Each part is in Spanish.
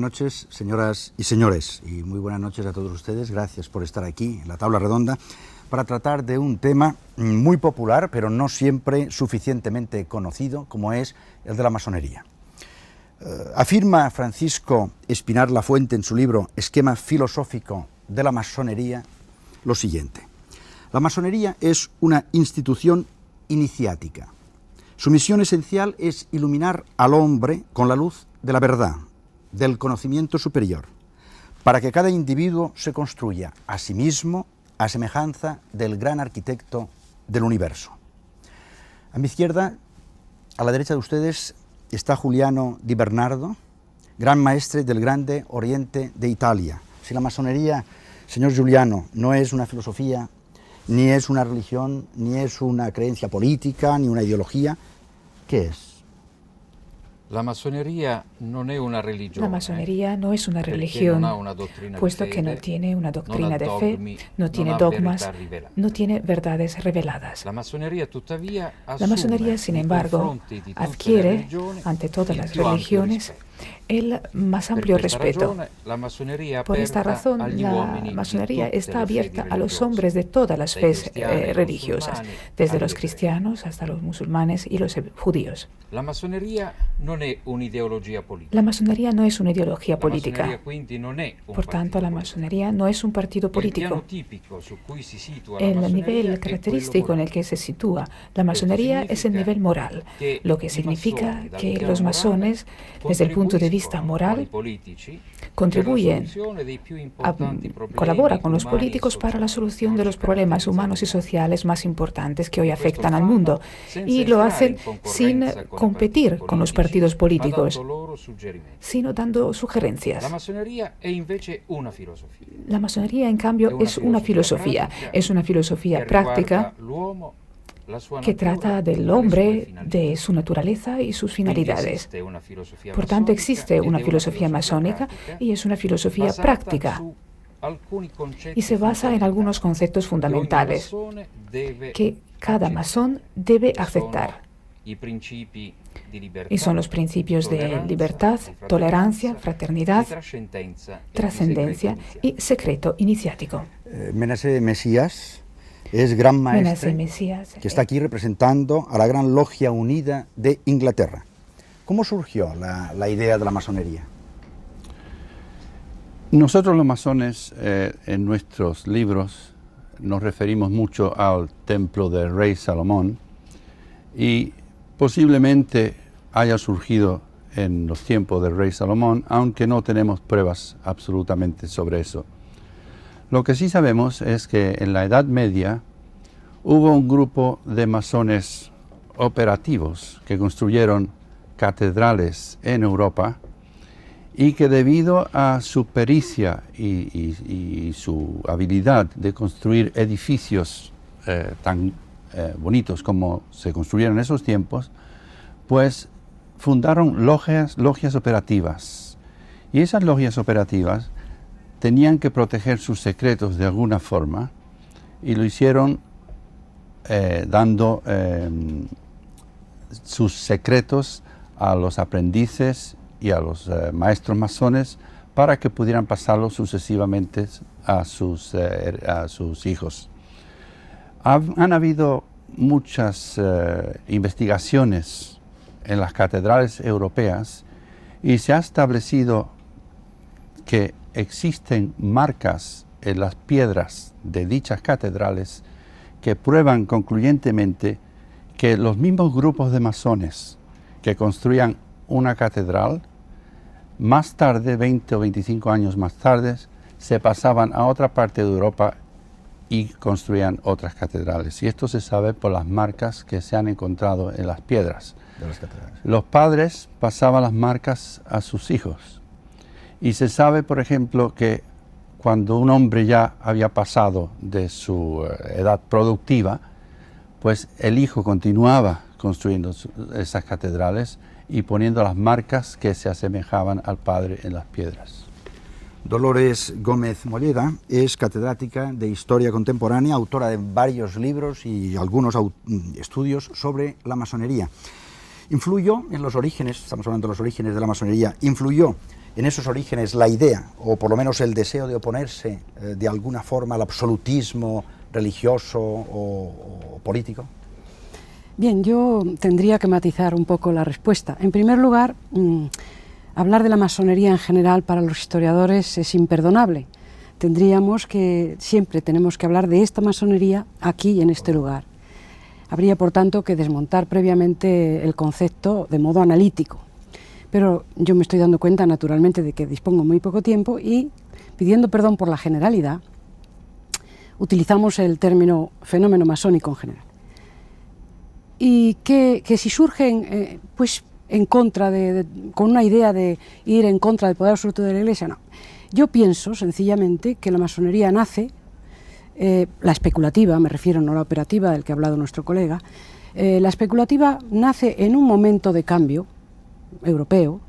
noches, señoras y señores, y muy buenas noches a todos ustedes. Gracias por estar aquí en la tabla redonda para tratar de un tema muy popular, pero no siempre suficientemente conocido, como es el de la masonería. Afirma Francisco Espinar Lafuente en su libro Esquema filosófico de la masonería lo siguiente: la masonería es una institución iniciática. Su misión esencial es iluminar al hombre con la luz de la verdad, del conocimiento superior, para que cada individuo se construya a sí mismo a semejanza del gran arquitecto del universo. A mi izquierda, a la derecha de ustedes, está Giuliano Di Bernardo, gran maestre del Grande Oriente de Italia. Si la masonería, señor Giuliano, no es una filosofía, ni es una religión, ni es una creencia política, ni una ideología, ¿qué es? La masonería no es una religión. La masonería no es una religión, puesto que no tiene una doctrina de fe, no tiene dogmas, no tiene verdades reveladas. La masonería, sin embargo, adquiere ante todas las religiones el más amplio respeto. Por esta razón, la masonería está abierta a los hombres de todas las fes religiosas, desde los cristianos hasta los musulmanes y los judíos. La masonería no es una ideología política. La masonería no es una ideología política. Por tanto, la masonería no es un partido político. El nivel característico en el que se sitúa la masonería es el nivel moral, lo que significa que los masones, desde el punto de vista moral, colabora con los políticos para la solución de los problemas humanos y sociales más importantes que hoy afectan al mundo, y lo hacen sin competir con los partidos políticos, sino dando sugerencias. La masonería è invece una filosofia. La masonería, en cambio, es una filosofía práctica que trata del hombre, de su naturaleza y sus finalidades. Por tanto, existe una filosofía masónica y es una filosofía práctica y se basa en algunos conceptos fundamentales que cada masón debe aceptar. Y son los principios de libertad, tolerancia, fraternidad, trascendencia y secreto iniciático. Menace Mesías es gran maestre que está aquí representando a la Gran Logia Unida de Inglaterra. ¿Cómo surgió la idea de la masonería? Nosotros los masones en nuestros libros nos referimos mucho al templo del rey Salomón, y posiblemente haya surgido en los tiempos del rey Salomón, aunque no tenemos pruebas absolutamente sobre eso. Lo que sí sabemos es que en la Edad Media hubo un grupo de masones operativos que construyeron catedrales en Europa y que debido a su pericia y su habilidad de construir edificios tan bonitos como se construyeron en esos tiempos, pues fundaron logias operativas. Y esas logias operativas tenían que proteger sus secretos de alguna forma, y lo hicieron dando sus secretos a los aprendices y a los maestros masones para que pudieran pasarlos sucesivamente a sus hijos. Han habido muchas investigaciones en las catedrales europeas y se ha establecido que existen marcas en las piedras de dichas catedrales que prueban concluyentemente que los mismos grupos de masones que construían una catedral, más tarde, 20 o 25 años más tarde, se pasaban a otra parte de Europa y construían otras catedrales. Y esto se sabe por las marcas que se han encontrado en las piedras. De las catedrales. Los padres pasaban las marcas a sus hijos. Y se sabe, por ejemplo, que cuando un hombre ya había pasado de su edad productiva, pues el hijo continuaba construyendo esas catedrales y poniendo las marcas que se asemejaban al padre en las piedras. Dolores Gómez Molleda es catedrática de Historia Contemporánea, autora de varios libros y algunos estudios sobre la masonería. Influyó en los orígenes, estamos hablando de los orígenes de la masonería, influyó en esos orígenes la idea, o por lo menos el deseo de oponerse de alguna forma al absolutismo religioso o político? Bien, yo tendría que matizar un poco la respuesta. En primer lugar, hablar de la masonería en general para los historiadores es imperdonable. Siempre tenemos que hablar de esta masonería aquí, en este lugar. Habría, por tanto, que desmontar previamente el concepto de modo analítico. Pero yo me estoy dando cuenta, naturalmente, de que dispongo muy poco tiempo y, pidiendo perdón por la generalidad, utilizamos el término fenómeno masónico en general. Y que si surgen, pues, en contra con una idea de ir en contra del poder absoluto de la Iglesia, no. Yo pienso, sencillamente, que la masonería nace, la especulativa, me refiero, no la operativa del que ha hablado nuestro colega, la especulativa nace en un momento de cambio europeo,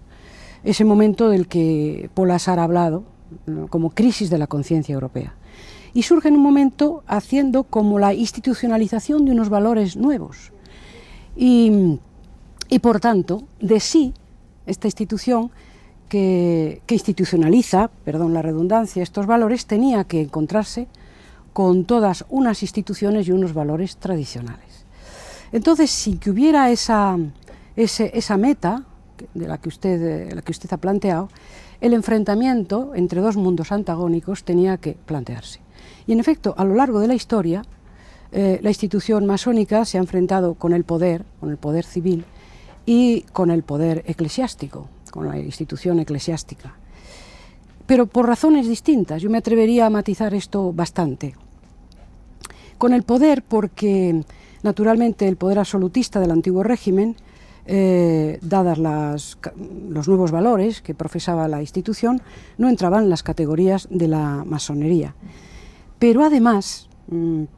ese momento del que Paul Assar ha hablado, ¿no?, como crisis de la conciencia europea. Y surge en un momento haciendo como la institucionalización de unos valores nuevos. Y por tanto, de sí, esta institución que institucionaliza, perdón la redundancia, estos valores, tenía que encontrarse con todas unas instituciones y unos valores tradicionales. Entonces, sin que hubiera esa meta de la que usted ha planteado, el enfrentamiento entre dos mundos antagónicos tenía que plantearse. Y en efecto, a lo largo de la historia, la institución masónica se ha enfrentado con el poder civil y con el poder eclesiástico, con la institución eclesiástica. Pero por razones distintas. Yo me atrevería a matizar esto bastante. Con el poder, porque naturalmente el poder absolutista del antiguo régimen, dadas los nuevos valores que profesaba la institución, no entraban en las categorías de la masonería. Pero además,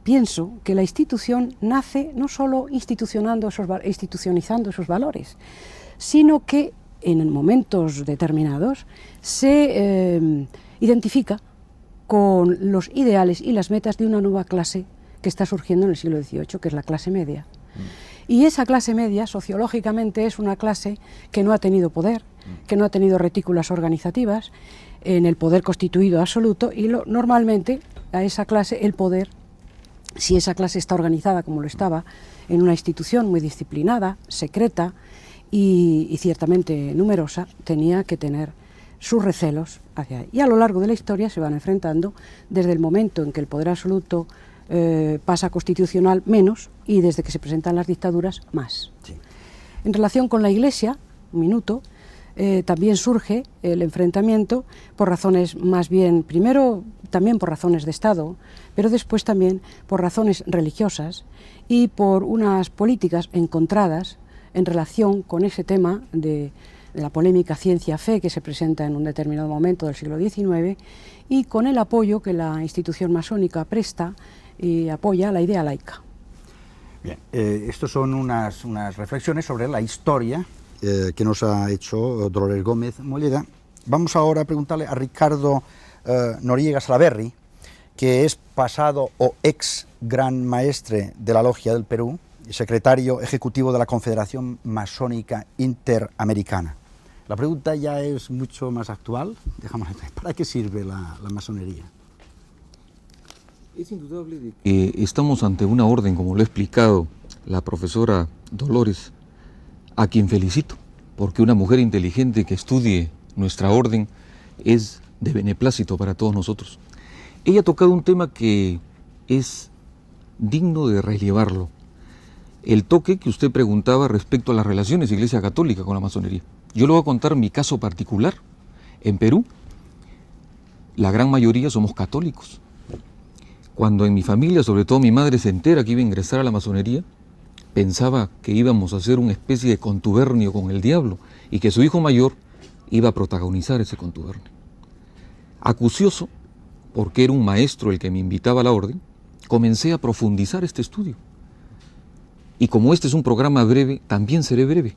pienso que la institución nace no solo institucionalizando esos valores, sino que en momentos determinados se identifica con los ideales y las metas de una nueva clase que está surgiendo en el siglo XVIII, que es la clase media. Y esa clase media, sociológicamente, es una clase que no ha tenido poder, que no ha tenido retículas organizativas en el poder constituido absoluto, y normalmente a esa clase el poder, si esa clase está organizada como lo estaba, en una institución muy disciplinada, secreta y ciertamente numerosa, tenía que tener sus recelos hacia ahí. Y a lo largo de la historia se van enfrentando desde el momento en que el poder absoluto pasa constitucional menos, y desde que se presentan las dictaduras más. Sí. En relación con la Iglesia, también surge el enfrentamiento por razones más bien, primero también por razones de Estado, pero después también por razones religiosas y por unas políticas encontradas en relación con ese tema de la polémica ciencia-fe que se presenta en un determinado momento del siglo XIX, y con el apoyo que la institución masónica presta y apoya la idea laica. Bien, estos son unas reflexiones sobre la historia que nos ha hecho Dolores Gómez Molleda. Vamos ahora a preguntarle a Ricardo Noriega Salaverry, que es pasado o ex gran maestre de la Logia del Perú, secretario ejecutivo de la Confederación Masónica Interamericana. La pregunta ya es mucho más actual. ¿Para qué sirve la masonería? Es indudable de que estamos ante una orden, como lo ha explicado la profesora Dolores, a quien felicito, porque una mujer inteligente que estudie nuestra orden es de beneplácito para todos nosotros. Ella ha tocado un tema que es digno de relevarlo, el toque que usted preguntaba respecto a las relaciones Iglesia Católica con la masonería. Yo le voy a contar mi caso particular. En Perú, la gran mayoría somos católicos. Cuando en mi familia, sobre todo mi madre, se entera que iba a ingresar a la masonería, pensaba que íbamos a hacer una especie de contubernio con el diablo y que su hijo mayor iba a protagonizar ese contubernio. Acucioso, porque era un maestro el que me invitaba a la orden, comencé a profundizar este estudio. Y como este es un programa breve, también seré breve.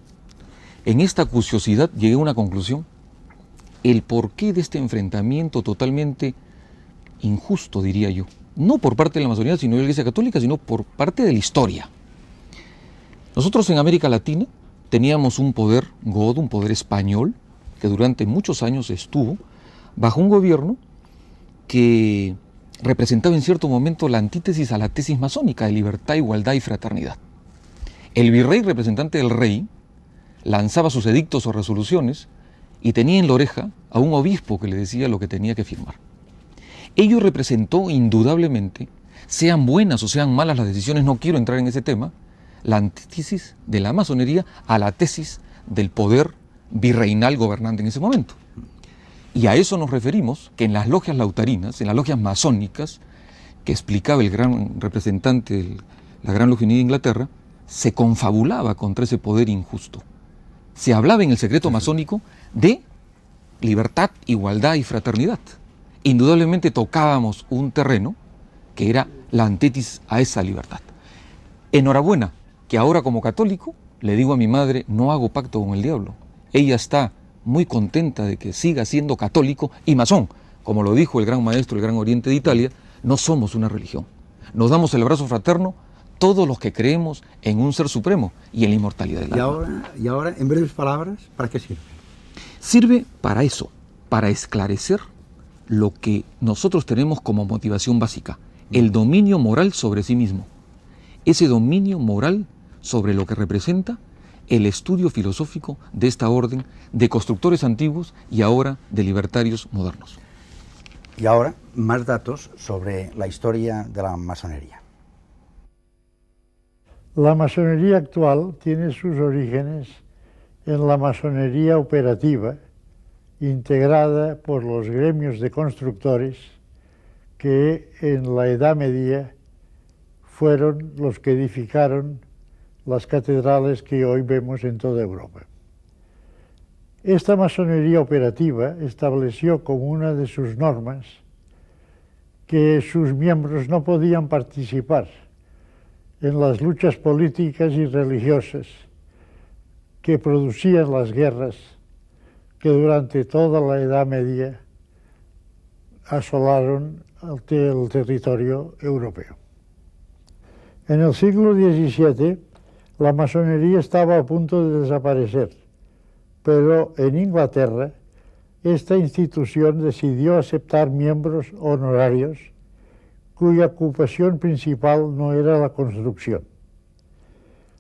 En esta acuciosidad llegué a una conclusión: el porqué de este enfrentamiento totalmente injusto, diría yo. No por parte de la masonería, sino de la Iglesia Católica, sino por parte de la historia. Nosotros en América Latina teníamos un poder godo, un poder español, que que durante muchos años estuvo bajo un gobierno que representaba en cierto momento la antítesis a la tesis masónica de libertad, igualdad y fraternidad. El virrey, representante del rey, lanzaba sus edictos o resoluciones y tenía en la oreja a un obispo que le decía lo que tenía que firmar. Ello representó indudablemente, sean buenas o sean malas las decisiones, no quiero entrar en ese tema, la antítesis de la masonería a la tesis del poder virreinal gobernante en ese momento. Y a eso nos referimos, que en las logias lautarinas, en las logias masónicas, que explicaba el gran representante de la Gran Logia Unida de Inglaterra, se confabulaba contra ese poder injusto. Se hablaba en el secreto masónico de libertad, igualdad y fraternidad. Indudablemente tocábamos un terreno que era la antítesis a esa libertad. Enhorabuena, que ahora como católico le digo a mi madre, no hago pacto con el diablo. Ella está muy contenta de que siga siendo católico y masón. Como lo dijo el gran maestro del Gran Oriente de Italia, no somos una religión. Nos damos el abrazo fraterno todos los que creemos en un ser supremo y en la inmortalidad del alma. Y ahora, en breves palabras, ¿para qué sirve? Sirve para eso, para esclarecer lo que nosotros tenemos como motivación básica, el dominio moral sobre sí mismo. Ese dominio moral sobre lo que representa el estudio filosófico de esta orden de constructores antiguos y ahora de libertarios modernos. Y ahora, más datos sobre la historia de la masonería. La masonería actual tiene sus orígenes en la masonería operativa, integrada por los gremios de constructores que en la Edad Media fueron los que edificaron las catedrales que hoy vemos en toda Europa. Esta masonería operativa estableció como una de sus normas que sus miembros no podían participar en las luchas políticas y religiosas que producían las guerras que durante toda la Edad Media asolaron el territorio europeo. En el siglo XVII, la masonería estaba a punto de desaparecer, pero en Inglaterra esta institución decidió aceptar miembros honorarios cuya ocupación principal no era la construcción.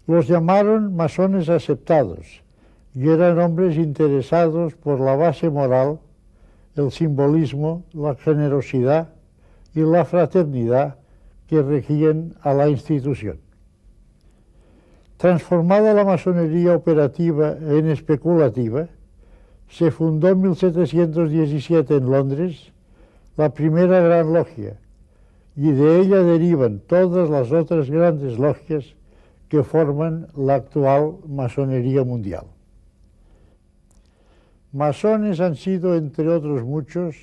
Los llamaron masones aceptados y eran hombres interesados por la base moral, el simbolismo, la generosidad y la fraternidad que regían a la institución. Transformada la masonería operativa en especulativa, se fundó en 1717 en Londres la primera gran logia, y de ella derivan todas las otras grandes logias que forman la actual masonería mundial. Masones han sido, entre otros muchos,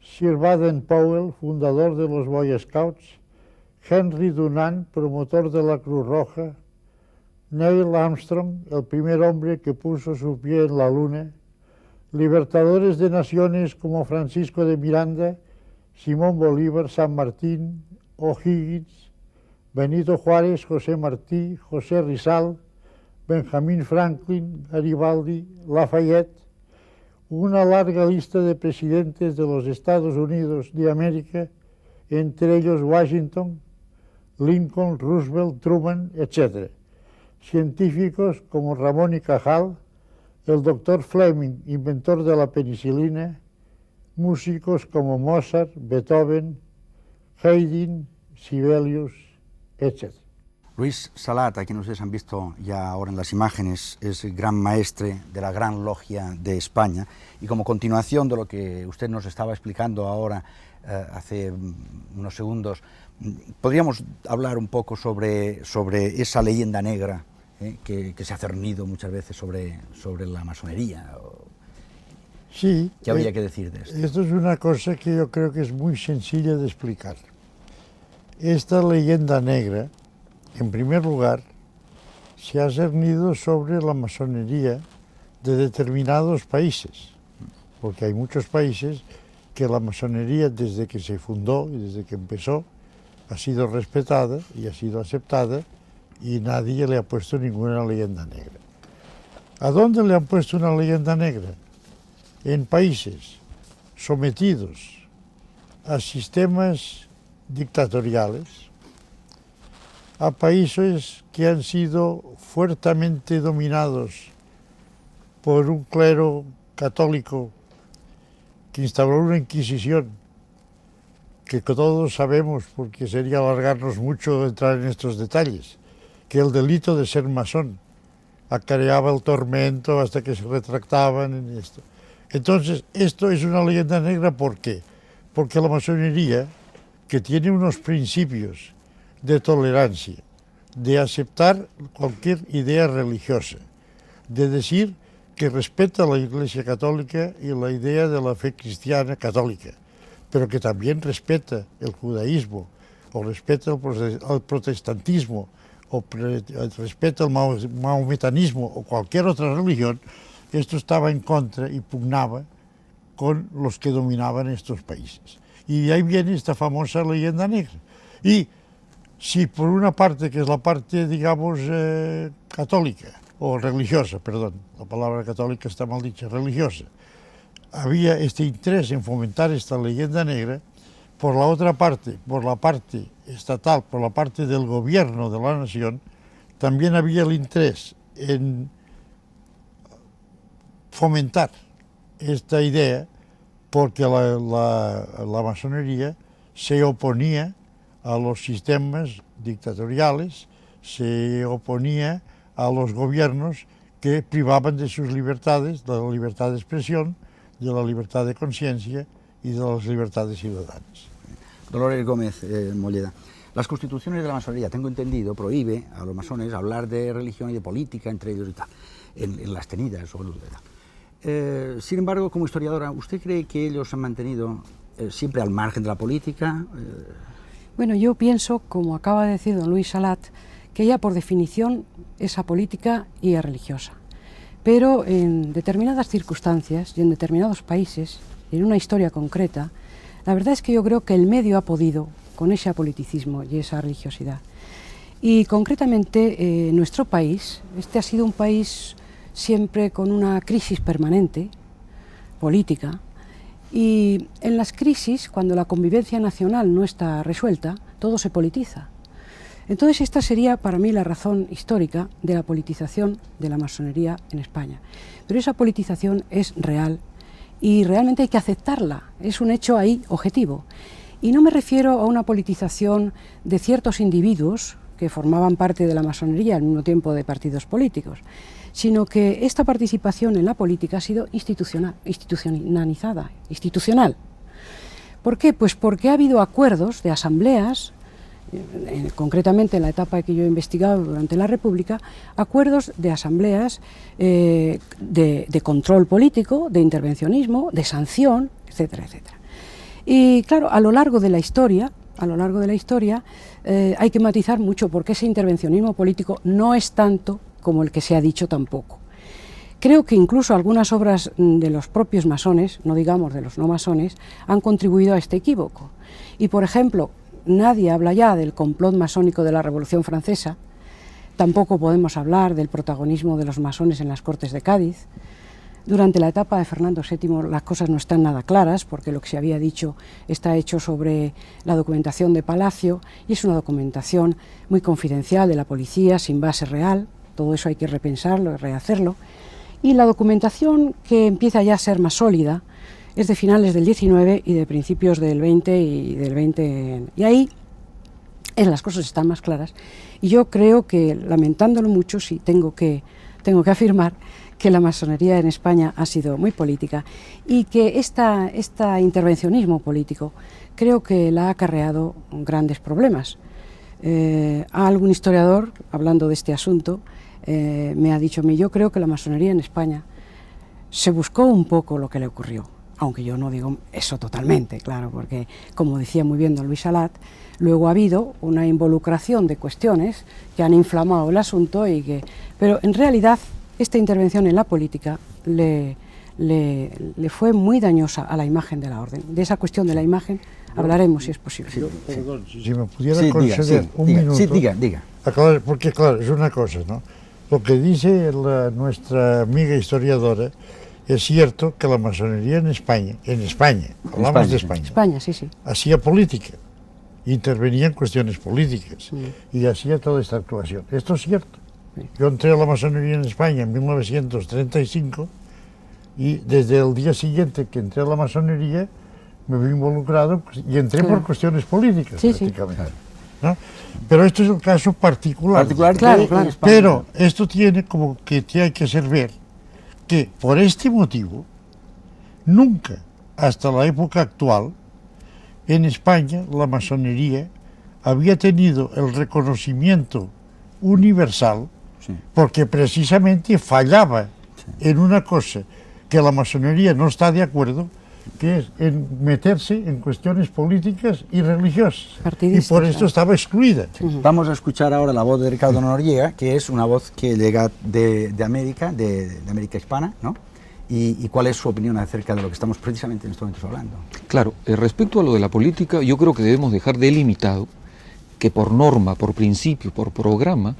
Sir Baden-Powell, fundador de los Boy Scouts, Henry Dunant, promotor de la Cruz Roja, Neil Armstrong, el primer hombre que puso su pie en la Luna, libertadores de naciones como Francisco de Miranda, Simón Bolívar, San Martín, O'Higgins, Benito Juárez, José Martí, José Rizal, Benjamin Franklin, Garibaldi, Lafayette, una larga lista de presidentes de los Estados Unidos de América, entre ellos Washington, Lincoln, Roosevelt, Truman, etc. Científicos como Ramón y Cajal, el doctor Fleming, inventor de la penicilina, músicos como Mozart, Beethoven, Haydn, Sibelius, etc. Luis Salat, a quien ustedes han visto ya ahora en las imágenes, es el gran maestre de la Gran Logia de España, y como continuación de lo que usted nos estaba explicando ahora hace unos segundos, podríamos hablar un poco sobre esa leyenda negra que se ha cernido muchas veces sobre la masonería. Sí. ¿Qué habría que decir de esto? Esto es una cosa que yo creo que es muy sencilla de explicar. Esta leyenda negra, en primer lugar, se ha cernido sobre la masonería de determinados países, porque hay muchos países que la masonería, desde que se fundó y desde que empezó, ha sido respetada y ha sido aceptada, y nadie le ha puesto ninguna leyenda negra. ¿A dónde le han puesto una leyenda negra? en países sometidos a sistemas dictatoriales, a países que han sido fuertemente dominados por un clero católico que instauró una inquisición que todos sabemos, porque sería alargarnos mucho entrar en estos detalles, que el delito de ser masón acarreaba el tormento hasta que se retractaban en esto. Entonces, esto es una leyenda negra, ¿por qué? Porque la masonería, que tiene unos principios de tolerancia, de aceptar cualquier idea religiosa, de decir que respeta la Iglesia Católica y la idea de la fe cristiana católica, pero que también respeta el judaísmo, o respeta el protestantismo, o respeta el mahometanismo o cualquier otra religión, esto estaba en contra y pugnaba con los que dominaban estos países. Y de ahí viene esta famosa leyenda negra. Y si por una parte, que es la parte, digamos, católica, o religiosa, perdón, la palabra católica está mal dicha, religiosa, había este interés en fomentar esta leyenda negra, por la otra parte, por la parte estatal, por la parte del gobierno de la nación, también había el interés en fomentar esta idea, porque la masonería se oponía a los sistemas dictatoriales, se oponía a los gobiernos que privaban de sus libertades, de la libertad de expresión, de la libertad de conciencia y de las libertades ciudadanas. Dolores Gómez Molleda, las constituciones de la masonería, tengo entendido, prohíbe a los masones hablar de religión y de política entre ellos y tal, en las tenidas o en tal. Sin embargo, como historiadora, ¿usted cree que ellos se han mantenido siempre al margen de la política? Bueno, yo pienso, como acaba de decir don Luis Salat, que ella por definición es apolítica y es religiosa. Pero en determinadas circunstancias y en determinados países, en una historia concreta, la verdad es que yo creo que el medio ha podido con ese apoliticismo y esa religiosidad. Y concretamente nuestro país, este ha sido un país siempre con una crisis permanente, política, y en las crisis, cuando la convivencia nacional no está resuelta, todo se politiza. Entonces esta sería para mí la razón histórica de la politización de la masonería en España. Pero esa politización es real y realmente hay que aceptarla, es un hecho ahí objetivo. Y no me refiero a una politización de ciertos individuos que formaban parte de la masonería al mismo tiempo de partidos políticos, sino que esta participación en la política ha sido institucionalizada, institucional. ¿Por qué? Pues porque ha habido acuerdos de asambleas, concretamente en la etapa que yo he investigado durante la República, acuerdos de asambleas de control político, de intervencionismo, de sanción, etcétera, etcétera. Y claro, a lo largo de la historia hay que matizar mucho, porque ese intervencionismo político no es tanto como el que se ha dicho tampoco. Creo que incluso algunas obras de los propios masones, no digamos de los no masones, han contribuido a este equívoco. Y por ejemplo, nadie habla ya del complot masónico de la Revolución Francesa, tampoco podemos hablar del protagonismo de los masones en las Cortes de Cádiz. Durante la etapa de Fernando VII las cosas no están nada claras, porque lo que se había dicho está hecho sobre la documentación de Palacio, y es una documentación muy confidencial de la policía, sin base real. Todo eso hay que repensarlo y rehacerlo. Y la documentación que empieza ya a ser más sólida es de finales del XIX y de principios del XX y del XX. Y ahí las cosas están más claras. Y yo creo que, lamentándolo mucho, sí tengo que afirmar que la masonería en España ha sido muy política y que este intervencionismo político creo que la ha acarreado grandes problemas. Algún historiador, hablando de este asunto, me ha dicho a mí, yo creo que la masonería en España se buscó un poco lo que le ocurrió, aunque yo no digo eso totalmente, claro, porque como decía muy bien don Luis Salat, luego ha habido una involucración de cuestiones que han inflamado el asunto, pero en realidad esta intervención en la política le fue muy dañosa a la imagen de la orden. De esa cuestión de la imagen hablaremos, si es posible. Perdón, si me pudiera conceder un minuto. Sí, diga. Porque claro, es una cosa, ¿no? Lo que dice nuestra amiga historiadora Es cierto que la masonería en España, hablamos de España, España, sí, sí. hacía política, intervenía en cuestiones políticas y hacía toda esta actuación. Esto es cierto. Yo entré a la masonería en España en 1935 y desde el día siguiente que entré a la masonería me vi involucrado y entré por cuestiones políticas prácticamente. ¿No? Pero esto es el caso particular. Claro. Pero esto tiene como que hay que hacer ver que por este motivo nunca hasta la época actual en España la masonería había tenido el reconocimiento universal porque precisamente fallaba en una cosa que la masonería no está de acuerdo, que es en meterse en cuestiones políticas y religiosas. Y por esto estaba excluida. Vamos a escuchar ahora la voz de Ricardo Noriega, que es una voz que llega de América, de América hispana, ¿no? Y cuál es su opinión acerca de lo que estamos precisamente en estos momentos hablando. Claro, respecto a lo de la política, yo creo que debemos dejar delimitado que por norma, por principio, por programa,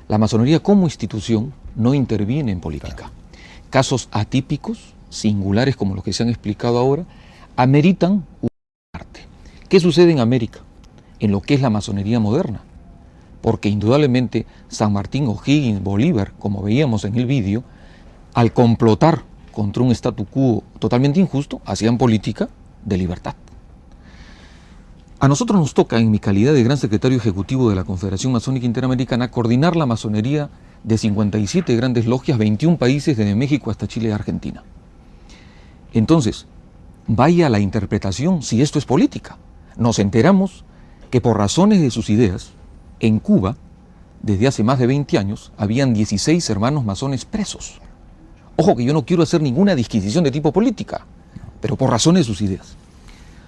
la masonería como institución no interviene en política. Casos atípicos, singulares como los que se han explicado ahora, ameritan una parte. ¿Qué sucede en América? En lo que es la masonería moderna. Porque indudablemente San Martín, O'Higgins, Bolívar, como veíamos en el vídeo, al complotar contra un statu quo totalmente injusto, hacían política de libertad. A nosotros nos toca, en mi calidad de gran secretario ejecutivo de la Confederación Masónica Interamericana, coordinar la masonería de 57 grandes logias, 21 países desde México hasta Chile y Argentina. Entonces, vaya la interpretación si esto es política. Nos enteramos que por razones de sus ideas, en Cuba, desde hace más de 20 años, habían 16 hermanos masones presos. Ojo que yo no quiero hacer ninguna disquisición de tipo política, pero por razones de sus ideas.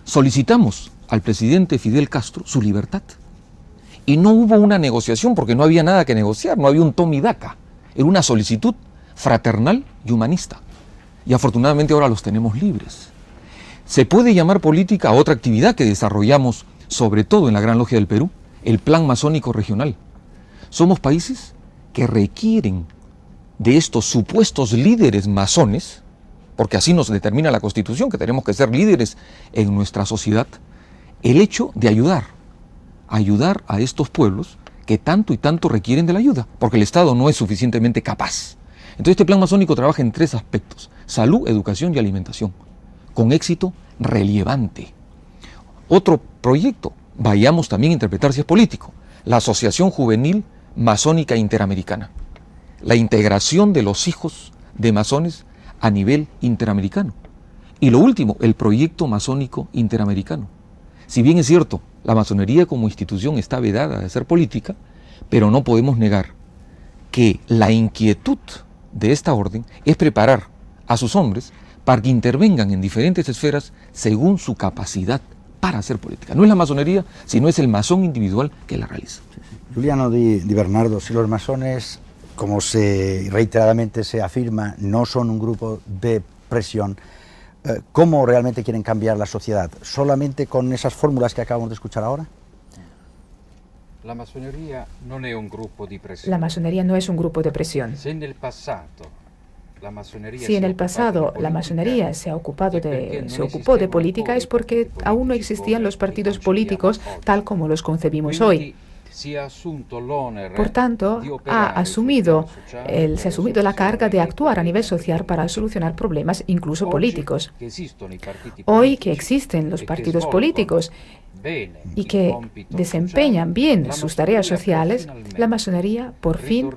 Solicitamos al presidente Fidel Castro su libertad. Y no hubo una negociación porque no había nada que negociar, no había un toma y daca. Era una solicitud fraternal y humanista. Y afortunadamente ahora los tenemos libres. Se puede llamar política a otra actividad que desarrollamos, sobre todo en la Gran Logia del Perú, el Plan Masónico Regional. Somos países que requieren de estos supuestos líderes masones, porque así nos determina la Constitución, que tenemos que ser líderes en nuestra sociedad, el hecho de ayudar a estos pueblos que tanto y tanto requieren de la ayuda, porque el Estado no es suficientemente capaz. Entonces este plan masónico trabaja en 3 aspectos: salud, educación y alimentación, con éxito relevante. Otro proyecto, vayamos también a interpretar si es político, la Asociación Juvenil Masónica Interamericana, la integración de los hijos de masones a nivel interamericano. Y lo último, el proyecto masónico interamericano. Si bien es cierto, la masonería como institución está vedada de ser política, pero no podemos negar que la inquietud de esta orden es preparar a sus hombres para que intervengan en diferentes esferas según su capacidad para hacer política. No es la masonería, sino es el masón individual que la realiza. Giuliano Di Bernardo, si los masones, como reiteradamente se afirma, no son un grupo de presión, ¿cómo realmente quieren cambiar la sociedad? ¿Solamente con esas fórmulas que acabamos de escuchar ahora? La masonería no es un grupo de presión. La masonería no es un grupo de presión. Si en el pasado la masonería se ocupó de política, es porque aún no existían los partidos políticos tal como los concebimos hoy. Por tanto, se ha asumido la carga de actuar a nivel social para solucionar problemas, incluso políticos. Hoy que existen los partidos políticos y que desempeñan bien sus tareas sociales, la masonería por fin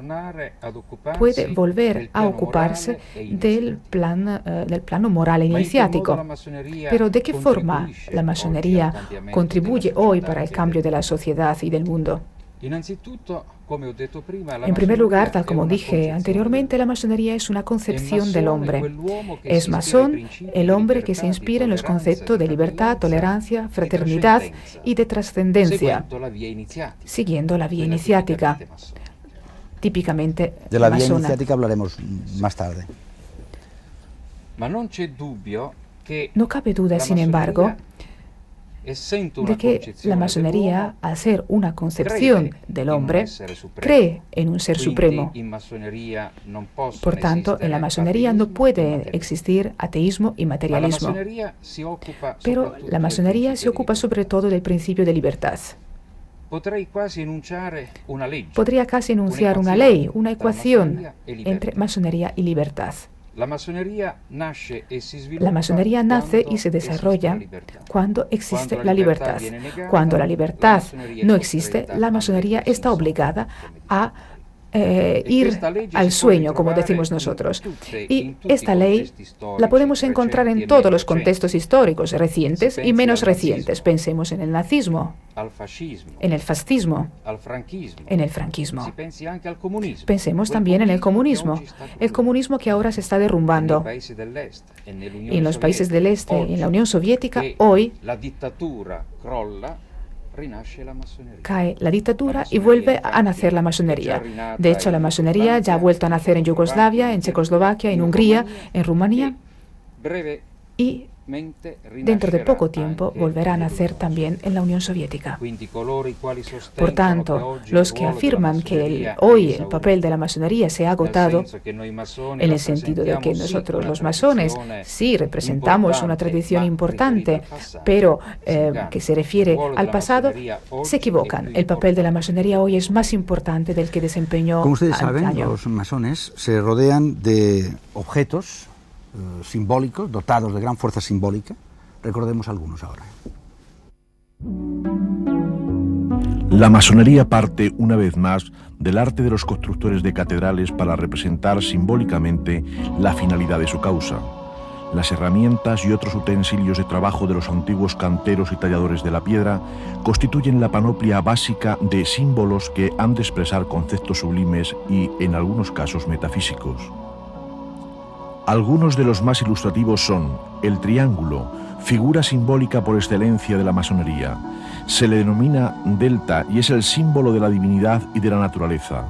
puede volver a ocuparse del plano moral e iniciático. Pero ¿de qué forma la masonería contribuye hoy para el cambio de la sociedad y del mundo? En primer lugar, tal como dije anteriormente, la masonería es una concepción del hombre. Es masón el hombre que se inspira en los conceptos de libertad, tolerancia, fraternidad y de trascendencia, siguiendo la vía iniciática, típicamente de la masona. Vía iniciática hablaremos más tarde. No cabe duda, sin embargo, de que la masonería, al ser una concepción del hombre, cree en un ser supremo. Por tanto, en la masonería no puede existir ateísmo y materialismo. Pero la masonería se ocupa sobre todo del principio de libertad. Podría casi enunciar una ley, una ecuación entre masonería y libertad. La masonería nace y se desarrolla cuando existe la libertad. Cuando la libertad no existe, la masonería está obligada a ir al sueño, como decimos nosotros. Y esta ley la podemos encontrar en todos los contextos históricos, recientes y menos recientes. Pensemos en el nazismo, en el fascismo, en el franquismo. Pensemos también en el comunismo que ahora se está derrumbando. Y en los países del este, en la Unión Soviética, hoy cae la dictadura y vuelve a nacer la masonería. De hecho, la masonería ya ha vuelto a nacer en Yugoslavia, en Checoslovaquia, en Hungría, en Rumanía y dentro de poco tiempo volverá a nacer también en la Unión Soviética. Por tanto, los que afirman que hoy el papel de la masonería se ha agotado, en el sentido de que nosotros los masones sí representamos una tradición importante, pero que se refiere al pasado, se equivocan. El papel de la masonería hoy es más importante del que desempeñó Como ustedes saben, antaño. los masones se rodean de objetos simbólicos, dotados de gran fuerza simbólica. Recordemos algunos ahora. La masonería parte una vez más del arte de los constructores de catedrales para representar simbólicamente la finalidad de su causa. Las herramientas y otros utensilios de trabajo de los antiguos canteros y talladores de la piedra constituyen la panoplia básica de símbolos que han de expresar conceptos sublimes y, en algunos casos, metafísicos. Algunos de los más ilustrativos son el triángulo, figura simbólica por excelencia de la masonería. Se le denomina delta y es el símbolo de la divinidad y de la naturaleza.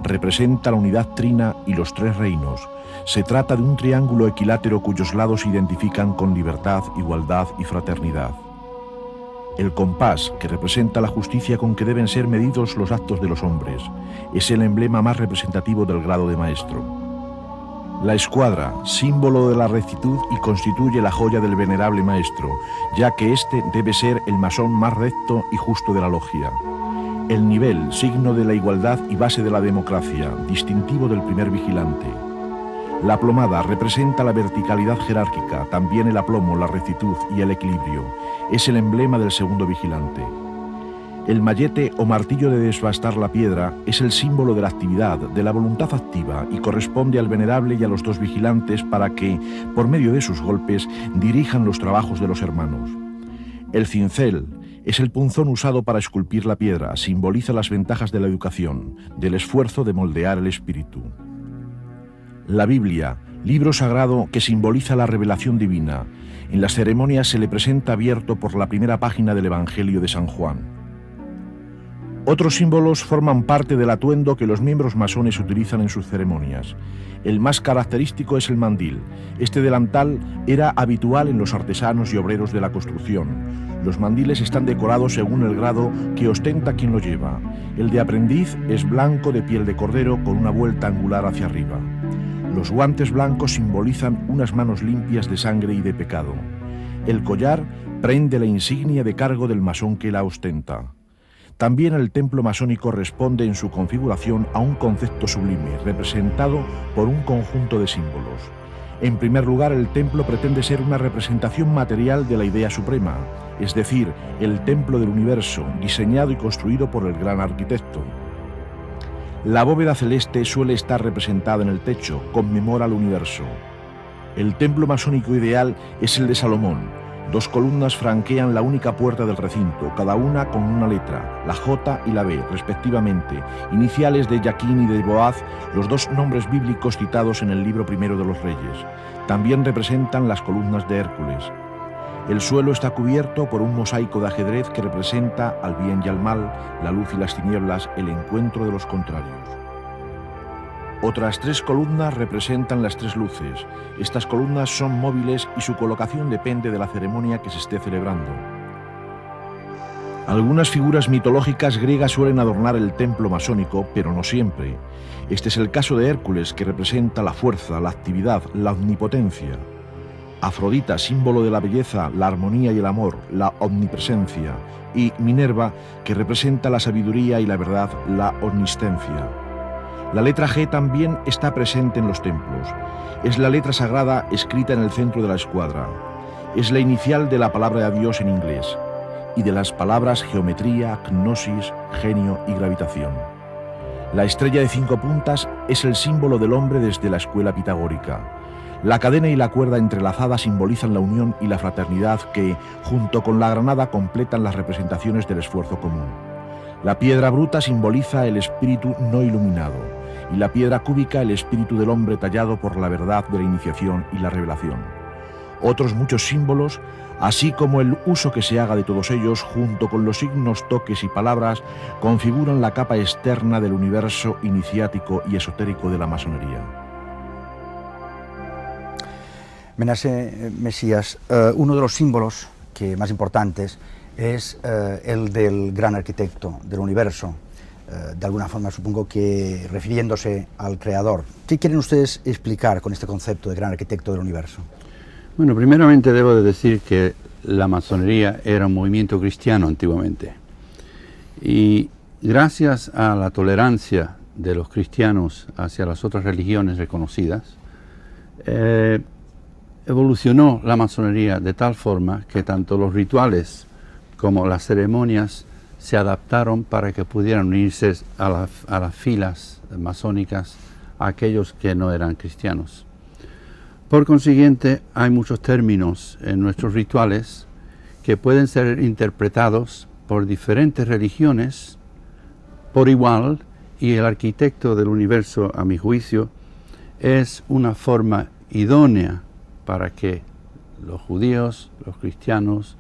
Representa la unidad trina y los tres reinos. Se trata de un triángulo equilátero cuyos lados se identifican con libertad, igualdad y fraternidad. El compás, que representa la justicia con que deben ser medidos los actos de los hombres, es el emblema más representativo del grado de maestro. La escuadra, símbolo de la rectitud y constituye la joya del venerable maestro, ya que éste debe ser el masón más recto y justo de la logia. El nivel, signo de la igualdad y base de la democracia, distintivo del primer vigilante. La plomada representa la verticalidad jerárquica, también el aplomo, la rectitud y el equilibrio. Es el emblema del segundo vigilante. El mallete o martillo de desbastar la piedra es el símbolo de la actividad, de la voluntad activa y corresponde al venerable y a los dos vigilantes para que, por medio de sus golpes, dirijan los trabajos de los hermanos. El cincel es el punzón usado para esculpir la piedra, simboliza las ventajas de la educación, del esfuerzo de moldear el espíritu. La Biblia, libro sagrado que simboliza la revelación divina. En las ceremonias se le presenta abierto por la primera página del Evangelio de San Juan. Otros símbolos forman parte del atuendo que los miembros masones utilizan en sus ceremonias. El más característico es el mandil. Este delantal era habitual en los artesanos y obreros de la construcción. Los mandiles están decorados según el grado que ostenta quien lo lleva. El de aprendiz es blanco de piel de cordero con una vuelta angular hacia arriba. Los guantes blancos simbolizan unas manos limpias de sangre y de pecado. El collar prende la insignia de cargo del masón que la ostenta. También el templo masónico responde en su configuración a un concepto sublime, representado por un conjunto de símbolos. En primer lugar, el templo pretende ser una representación material de la idea suprema, es decir, el templo del universo, diseñado y construido por el gran arquitecto. La bóveda celeste suele estar representada en el techo, conmemora el universo. El templo masónico ideal es el de Salomón. 2 columnas franquean la única puerta del recinto, cada una con una letra, la J y la B, respectivamente, iniciales de Jaquín y de Boaz, los 2 nombres bíblicos citados en el libro primero de los Reyes. También representan las columnas de Hércules. El suelo está cubierto por un mosaico de ajedrez que representa al bien y al mal, la luz y las tinieblas, el encuentro de los contrarios. Otras 3 columnas representan las 3 luces. Estas columnas son móviles y su colocación depende de la ceremonia que se esté celebrando. Algunas figuras mitológicas griegas suelen adornar el templo masónico, pero no siempre. Este es el caso de Hércules, que representa la fuerza, la actividad, la omnipotencia. Afrodita, símbolo de la belleza, la armonía y el amor, la omnipresencia. Y Minerva, que representa la sabiduría y la verdad, la omnistencia. La letra G también está presente en los templos. Es la letra sagrada escrita en el centro de la escuadra. Es la inicial de la palabra de Dios en inglés y de las palabras geometría, gnosis, genio y gravitación. La estrella de 5 puntas es el símbolo del hombre desde la escuela pitagórica. La cadena y la cuerda entrelazada simbolizan la unión y la fraternidad que, junto con la granada, completan las representaciones del esfuerzo común. La piedra bruta simboliza el espíritu no iluminado y la piedra cúbica el espíritu del hombre tallado por la verdad de la iniciación y la revelación. Otros muchos símbolos, así como el uso que se haga de todos ellos, junto con los signos, toques y palabras, configuran la capa externa del universo iniciático y esotérico de la masonería. Menace Mesías, uno de los símbolos más importantes es el del gran arquitecto del universo, de alguna forma supongo que refiriéndose al creador. ¿Qué quieren ustedes explicar con este concepto de gran arquitecto del universo? Bueno, primeramente debo de decir que la masonería era un movimiento cristiano antiguamente y gracias a la tolerancia de los cristianos hacia las otras religiones reconocidas, evolucionó la masonería de tal forma que tanto los rituales como las ceremonias se adaptaron para que pudieran unirse a las filas masónicas a aquellos que no eran cristianos. Por consiguiente, hay muchos términos en nuestros rituales que pueden ser interpretados por diferentes religiones por igual, y el arquitecto del universo, a mi juicio, es una forma idónea para que los judíos, los cristianos,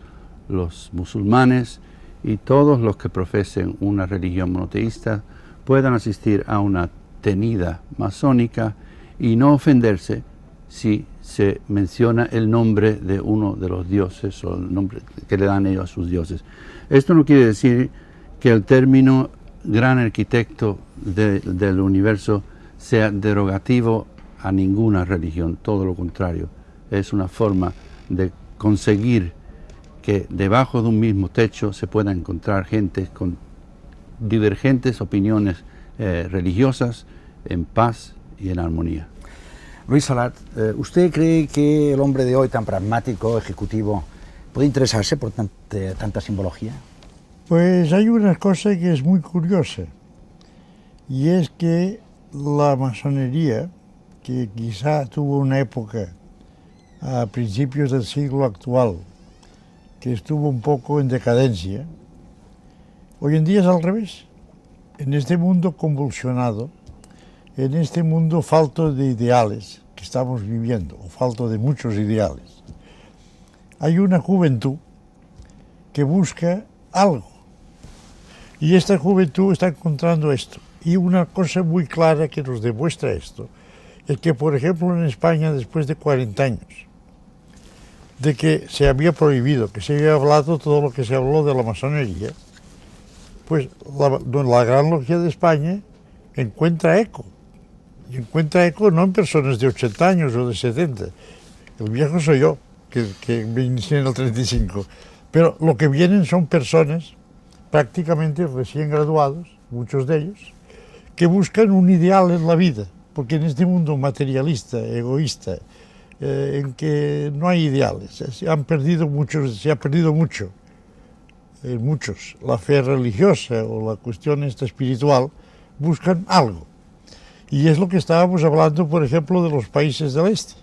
los musulmanes y todos los que profesen una religión monoteísta puedan asistir a una tenida masónica y no ofenderse si se menciona el nombre de uno de los dioses o el nombre que le dan ellos a sus dioses. Esto no quiere decir que el término gran arquitecto del universo sea derogativo a ninguna religión, todo lo contrario. Es una forma de conseguir que debajo de un mismo techo se puedan encontrar gente con divergentes opiniones religiosas en paz y en armonía. Luis Salat, ¿usted cree que el hombre de hoy tan pragmático, ejecutivo, puede interesarse por tanta simbología? Pues hay una cosa que es muy curiosa, y es que la masonería, que quizá tuvo una época a principios del siglo actual, que estuvo un poco en decadencia, hoy en día es al revés. En este mundo convulsionado, en este mundo falto de ideales que estamos viviendo, o falto de muchos ideales, hay una juventud que busca algo. Y esta juventud está encontrando esto. Y una cosa muy clara que nos demuestra esto es que, por ejemplo, en España, después de 40 años, de que se había prohibido, que se había hablado todo lo que se habló de la masonería, pues la Gran Logia de España encuentra eco. Y encuentra eco no en personas de 80 años o de 70. El viejo soy yo, que me inicié en el 35. Pero lo que vienen son personas prácticamente recién graduados, muchos de ellos, que buscan un ideal en la vida. Porque en este mundo materialista, egoísta, en que no hay ideales, se ha perdido mucho en muchos. La fe religiosa o la cuestión esta espiritual buscan algo. Y es lo que estábamos hablando, por ejemplo, de los países del este.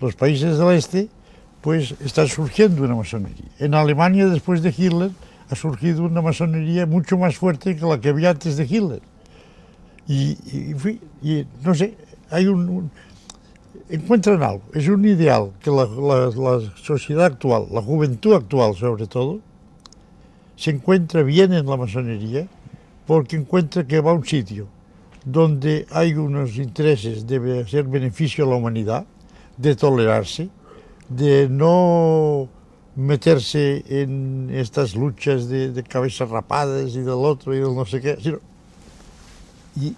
Los países del este, pues, están surgiendo una masonería. En Alemania, después de Hitler, ha surgido una masonería mucho más fuerte que la que había antes de Hitler. Y no sé, hay encuentran algo, es un ideal que la sociedad actual, la juventud actual sobre todo, se encuentra bien en la masonería porque encuentra que va a un sitio donde hay unos intereses de hacer beneficio a la humanidad, de tolerarse, de no meterse en estas luchas de cabezas rapadas y del otro y del no sé qué, sino, y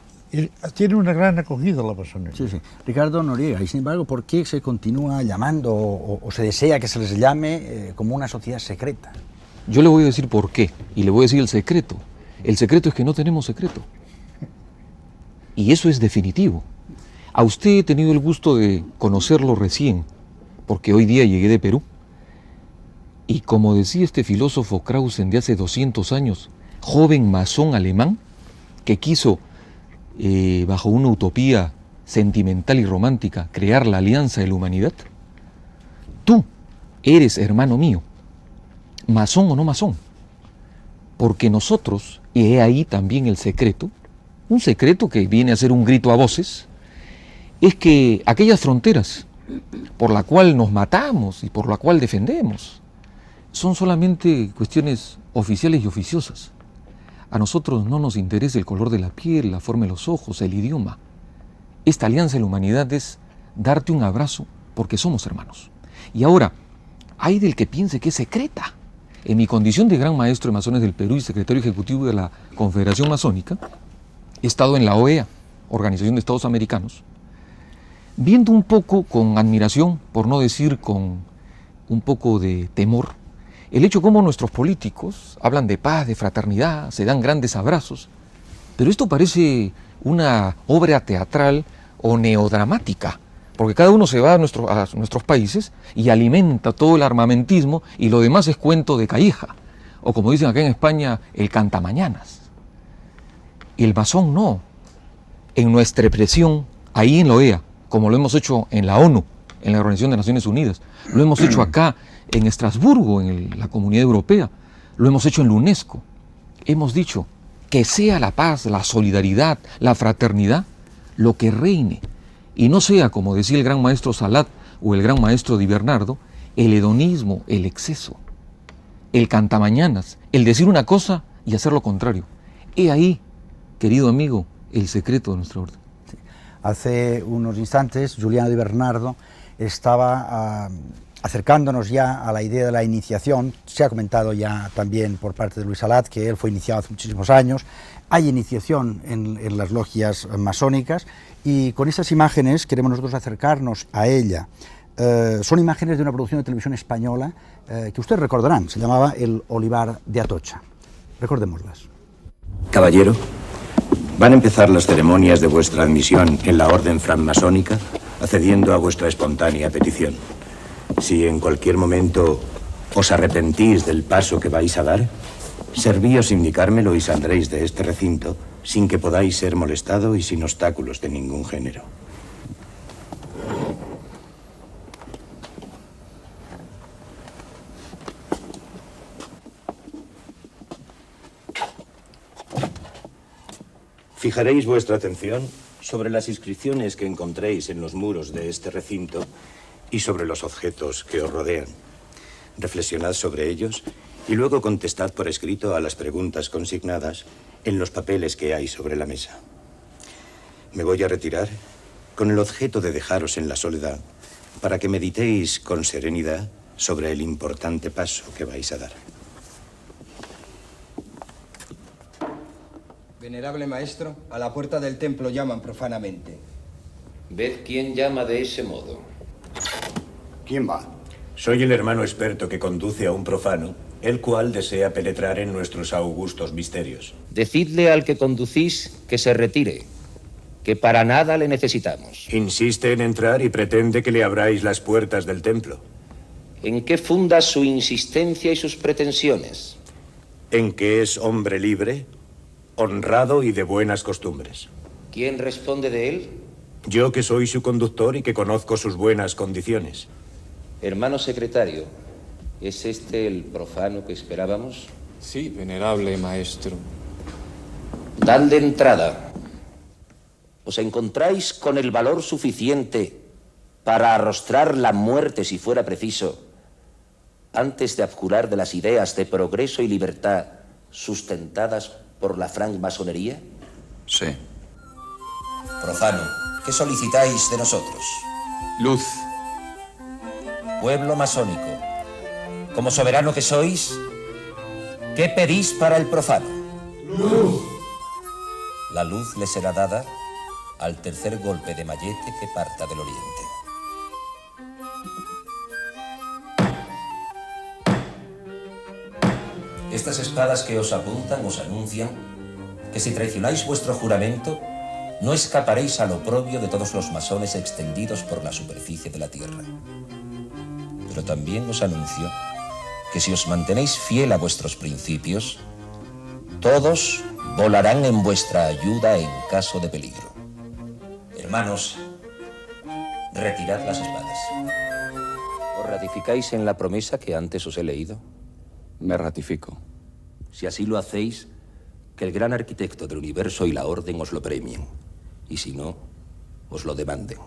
tiene una gran acogida la masonería. Sí, sí. Ricardo Noriega, y sin embargo, ¿por qué se continúa llamando o se desea que se les llame como una sociedad secreta? Yo le voy a decir por qué, y le voy a decir el secreto. El secreto es que no tenemos secreto. Y eso es definitivo. A usted he tenido el gusto de conocerlo recién, porque hoy día llegué de Perú. Y como decía este filósofo Krausen de hace 200 años, joven masón alemán, que quiso, bajo una utopía sentimental y romántica, crear la alianza de la humanidad, tú eres hermano mío, masón o no masón, porque nosotros, y he ahí también el secreto, un secreto que viene a ser un grito a voces, es que aquellas fronteras por la cual nos matamos y por la cual defendemos, son solamente cuestiones oficiales y oficiosas. A nosotros no nos interesa el color de la piel, la forma de los ojos, el idioma. Esta alianza de la humanidad es darte un abrazo porque somos hermanos. Y ahora, hay del que piense que es secreta. En mi condición de gran maestro de masones del Perú y secretario ejecutivo de la Confederación Masónica, he estado en la OEA, Organización de Estados Americanos, viendo un poco con admiración, por no decir con un poco de temor, el hecho como nuestros políticos hablan de paz, de fraternidad, se dan grandes abrazos, pero esto parece una obra teatral o neodramática, porque cada uno se va a nuestros países y alimenta todo el armamentismo y lo demás es cuento de calleja, o como dicen acá en España, el cantamañanas. Y el masón no. En nuestra expresión, ahí en la OEA, como lo hemos hecho en la ONU, en la Organización de Naciones Unidas, lo hemos hecho acá en Estrasburgo, en la Comunidad Europea, lo hemos hecho en la UNESCO. Hemos dicho que sea la paz, la solidaridad, la fraternidad, lo que reine, y no sea, como decía el gran maestro Salat o el gran maestro Di Bernardo, el hedonismo, el exceso, el cantamañanas, el decir una cosa y hacer lo contrario. He ahí, querido amigo, el secreto de nuestra orden. Sí. Hace unos instantes, Giuliano Di Bernardo estaba acercándonos ya a la idea de la iniciación. Se ha comentado ya también por parte de Luis Salat que él fue iniciado hace muchísimos años. Hay iniciación en las logias masónicas y con esas imágenes queremos nosotros acercarnos a ella. Son imágenes de una producción de televisión española que ustedes recordarán, se llamaba El Olivar de Atocha. Recordémoslas. Caballero, ¿van a empezar las ceremonias de vuestra admisión en la orden francmasónica, accediendo a vuestra espontánea petición? Si en cualquier momento os arrepentís del paso que vais a dar, servíos indicármelo y saldréis de este recinto sin que podáis ser molestado y sin obstáculos de ningún género. Fijaréis vuestra atención sobre las inscripciones que encontréis en los muros de este recinto y sobre los objetos que os rodean. Reflexionad sobre ellos y luego contestad por escrito a las preguntas consignadas en los papeles que hay sobre la mesa. Me voy a retirar con el objeto de dejaros en la soledad para que meditéis con serenidad sobre el importante paso que vais a dar. Venerable maestro, a la puerta del templo llaman profanamente. Ved quién llama de ese modo. ¿Quién va? Soy el hermano experto que conduce a un profano, el cual desea penetrar en nuestros augustos misterios. Decidle al que conducís que se retire, que para nada le necesitamos. Insiste en entrar y pretende que le abráis las puertas del templo. ¿En qué funda su insistencia y sus pretensiones? En que es hombre libre, honrado y de buenas costumbres. ¿Quién responde de él? Yo, que soy su conductor y que conozco sus buenas condiciones. Hermano secretario, ¿es este el profano que esperábamos? Sí, venerable maestro. Dadle entrada. ¿Os encontráis con el valor suficiente para arrostrar la muerte si fuera preciso, antes de abjurar de las ideas de progreso y libertad sustentadas por la francmasonería? Sí. Profano, ¿qué solicitáis de nosotros? Luz. Pueblo masónico, Como soberano que sois, ¿qué pedís para el profano? Luz. La luz le será dada al tercer golpe de mallete que parta del oriente. Estas espadas que os apuntan os anuncian que si traicionáis vuestro juramento, no escaparéis al oprobio de todos los masones extendidos por la superficie de la tierra. Pero también os anuncio que si os mantenéis fiel a vuestros principios, todos volarán en vuestra ayuda en caso de peligro. Hermanos, retirad las espadas. ¿Os ratificáis en la promesa que antes os he leído? Me ratifico. Si así lo hacéis, que el gran arquitecto del universo y la orden os lo premien. Y si no, os lo demanden.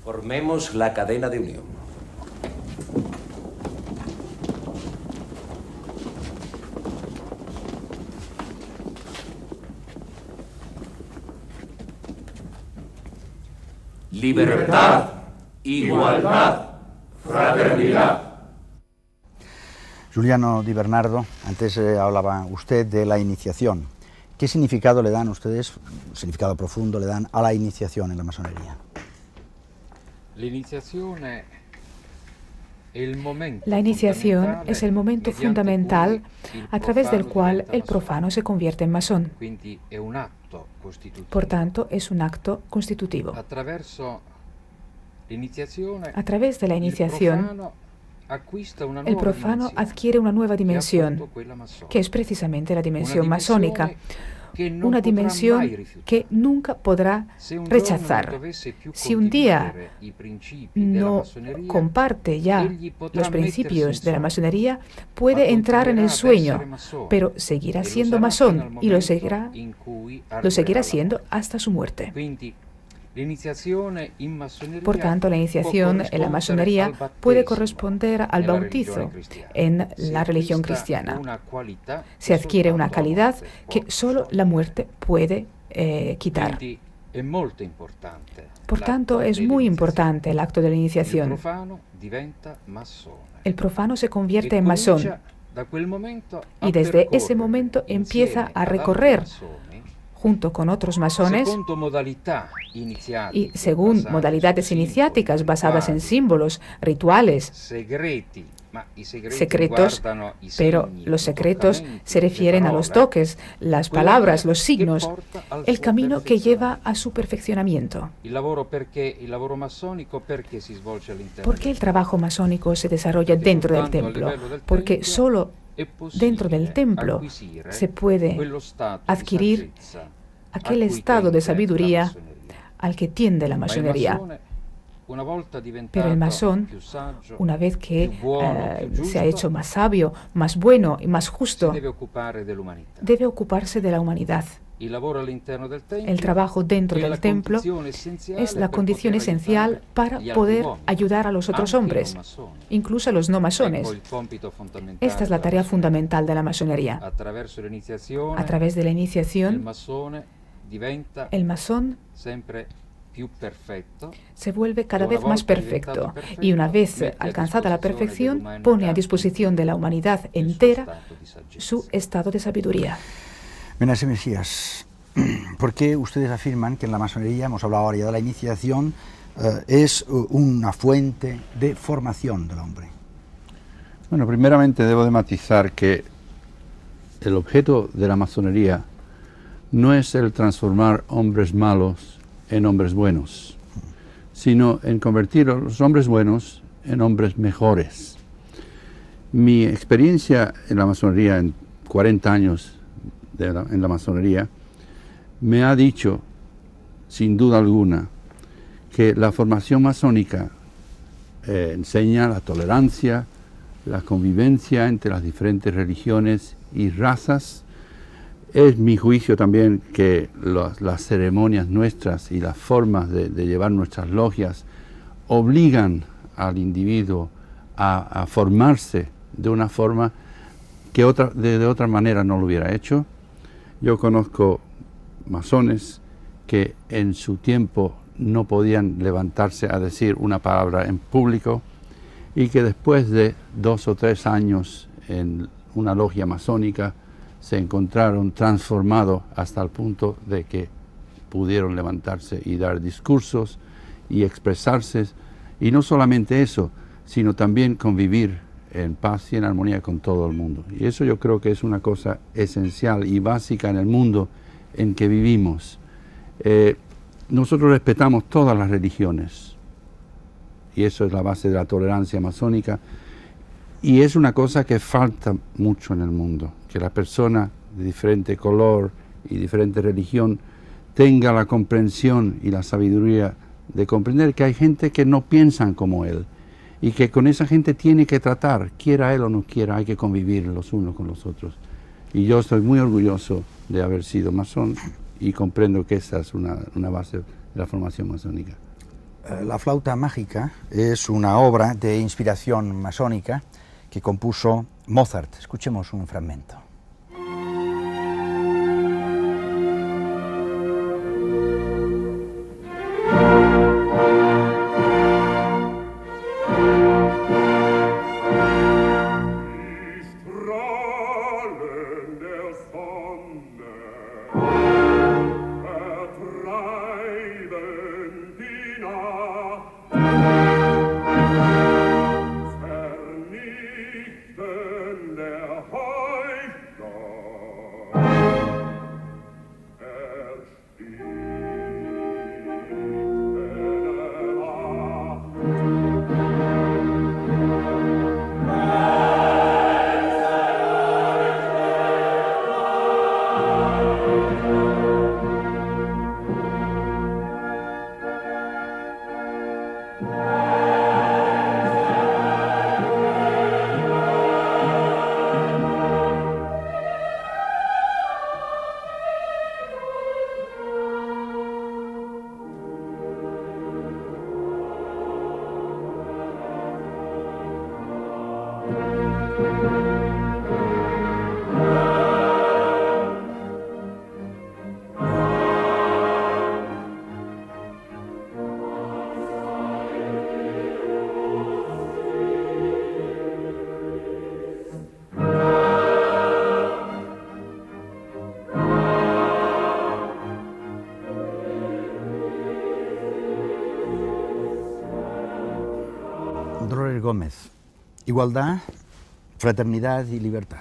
Formemos la cadena de unión. Libertad, igualdad, fraternidad. Giuliano Di Bernardo, antes hablaba usted de la iniciación. ¿Qué significado le dan ustedes, significado profundo le dan a la iniciación en la masonería? La iniciación es el momento fundamental a través del cual el profano se convierte en masón. Por tanto, es un acto constitutivo. A través de la iniciación, el profano adquiere una nueva dimensión, que es precisamente la dimensión masónica. Una dimensión que nunca podrá rechazar. Si un día no comparte ya los principios de la masonería, puede entrar en el sueño, pero seguirá siendo masón y lo seguirá siendo hasta su muerte. Por tanto, la iniciación en la masonería puede corresponder al bautizo en la religión cristiana. Se adquiere una calidad que solo la muerte puede quitar. Por tanto, es muy importante el acto de la iniciación. El profano se convierte en masón y desde ese momento empieza a recorrer junto con otros masones y según modalidades iniciáticas basadas en símbolos, rituales, secretos, pero los secretos se refieren a los toques, las palabras, los signos, el camino que lleva a su perfeccionamiento. ¿Por qué el trabajo masónico se desarrolla dentro del templo? Porque solo dentro del templo se puede adquirir aquel estado de sabiduría al que tiende la masonería. Pero el masón, una vez que se ha hecho más sabio, más bueno y más justo, debe ocuparse de la humanidad. El trabajo dentro del templo es la condición esencial para poder ayudar a los otros hombres, incluso a los no masones. Esta es la tarea fundamental de la masonería. A través de la iniciación, el masón se vuelve cada vez más perfecto y una vez alcanzada la perfección, pone a disposición de la humanidad entera su estado de sabiduría. Menace Mesías, ¿por qué ustedes afirman que en la masonería, hemos hablado ahora ya de la iniciación, es una fuente de formación del hombre? Bueno, primeramente debo de matizar que el objeto de la masonería no es el transformar hombres malos en hombres buenos, sino en convertir a los hombres buenos en hombres mejores. Mi experiencia en la masonería, en 40 años en la masonería, me ha dicho, sin duda alguna, que la formación masónica enseña la tolerancia, la convivencia entre las diferentes religiones y razas. Es mi juicio también que las ceremonias nuestras y las formas de llevar nuestras logias obligan al individuo a formarse de una forma que de otra manera no lo hubiera hecho. Yo conozco masones que en su tiempo no podían levantarse a decir una palabra en público y que después de 2 o 3 años en una logia masónica se encontraron transformados hasta el punto de que pudieron levantarse y dar discursos y expresarse, y no solamente eso, sino también convivir en paz y en armonía con todo el mundo. Y eso yo creo que es una cosa esencial y básica en el mundo en que vivimos. Nosotros respetamos todas las religiones, y eso es la base de la tolerancia masónica, y es una cosa que falta mucho en el mundo, que la persona de diferente color y diferente religión tenga la comprensión y la sabiduría de comprender que hay gente que no piensan como él, y que con esa gente tiene que tratar, quiera él o no quiera, hay que convivir los unos con los otros. Y yo estoy muy orgulloso de haber sido masón y comprendo que esa es una base de la formación masónica. La flauta mágica es una obra de inspiración masónica que compuso Mozart. Escuchemos un fragmento. Dolores Gómez, igualdad, fraternidad y libertad.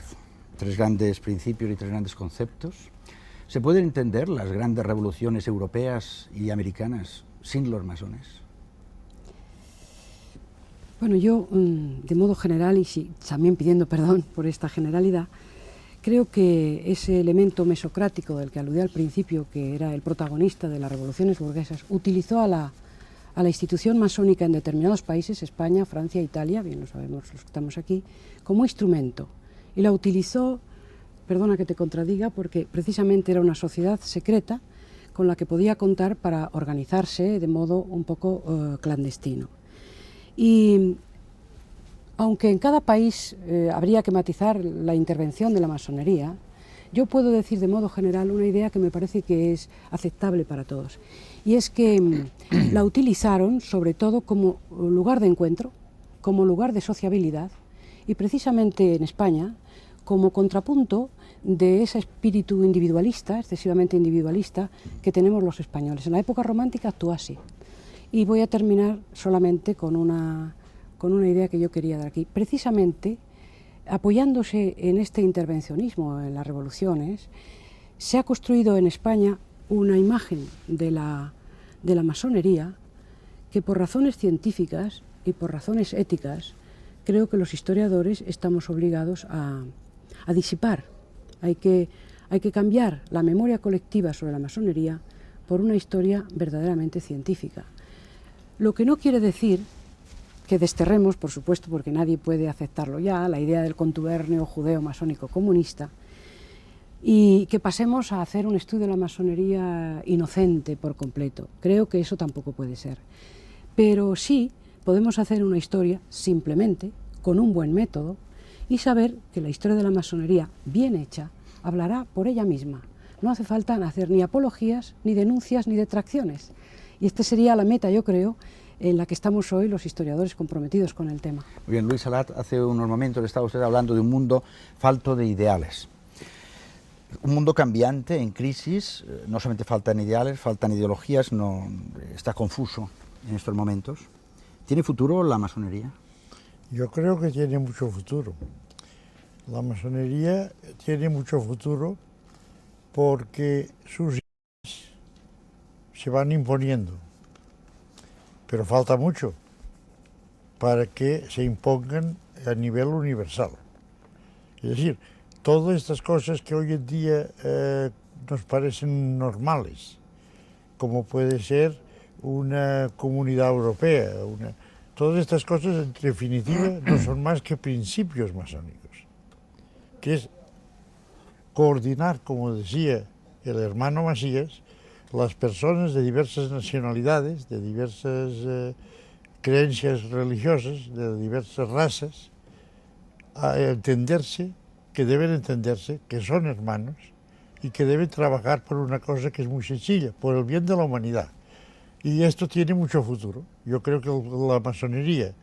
3 grandes principios y 3 grandes conceptos. ¿Se pueden entender las grandes revoluciones europeas y americanas sin los masones? Bueno, yo, de modo general, y sí, también pidiendo perdón por esta generalidad, creo que ese elemento mesocrático del que aludí al principio, que era el protagonista de las revoluciones burguesas, utilizó a la institución masónica en determinados países, España, Francia, Italia, bien lo sabemos los que estamos aquí, como instrumento. Y la utilizó, perdona que te contradiga, porque precisamente era una sociedad secreta con la que podía contar para organizarse de modo un poco clandestino. Y aunque en cada país habría que matizar la intervención de la masonería, yo puedo decir de modo general una idea que me parece que es aceptable para todos. Y es que la utilizaron sobre todo como lugar de encuentro, como lugar de sociabilidad, y precisamente en España como contrapunto de ese espíritu individualista, excesivamente individualista, que tenemos los españoles. En la época romántica actuó así. Y voy a terminar solamente con una idea que yo quería dar aquí. Precisamente, apoyándose en este intervencionismo en las revoluciones, se ha construido en España una imagen de la masonería que por razones científicas y por razones éticas creo que los historiadores estamos obligados a disipar. Hay que cambiar la memoria colectiva sobre la masonería por una historia verdaderamente científica. Lo que no quiere decir que desterremos, por supuesto, porque nadie puede aceptarlo ya, la idea del contubernio judeo-masónico comunista, y que pasemos a hacer un estudio de la masonería inocente por completo. Creo que eso tampoco puede ser. Pero sí podemos hacer una historia simplemente, con un buen método, y saber que la historia de la masonería, bien hecha, hablará por ella misma. No hace falta hacer ni apologías, ni denuncias, ni detracciones. Y esta sería la meta, yo creo, en la que estamos hoy los historiadores comprometidos con el tema. Muy bien, Luis Salat, hace unos momentos estaba usted hablando de un mundo falto de ideales. Un mundo cambiante, en crisis, no solamente faltan ideales, faltan ideologías, está confuso en estos momentos. ¿Tiene futuro la masonería? Yo creo que tiene mucho futuro. La masonería tiene mucho futuro porque sus ideas se van imponiendo, pero falta mucho para que se impongan a nivel universal. Es decir, todas estas cosas que hoy en día nos parecen normales, como puede ser una comunidad europea, todas estas cosas en definitiva no son más que principios masónicos, que es coordinar, como decía el hermano Masías, las personas de diversas nacionalidades, de diversas creencias religiosas, de diversas razas, a entenderse, que deben entenderse, que son hermanos y que deben trabajar por una cosa que es muy sencilla, por el bien de la humanidad. Y esto tiene mucho futuro. Yo creo que la masonería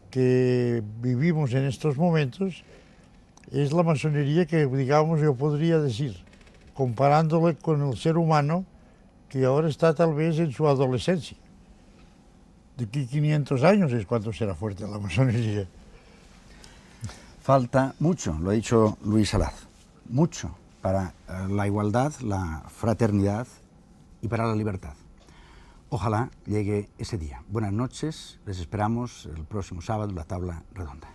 que vivimos en estos momentos es la masonería que, digamos, yo podría decir, comparándole con el ser humano que ahora está tal vez en su adolescencia. De aquí 500 años es cuando será fuerte la masonería. Falta mucho, lo ha dicho Luis Salat, mucho para la igualdad, la fraternidad y para la libertad. Ojalá llegue ese día. Buenas noches, les esperamos el próximo sábado en la Tabla Redonda.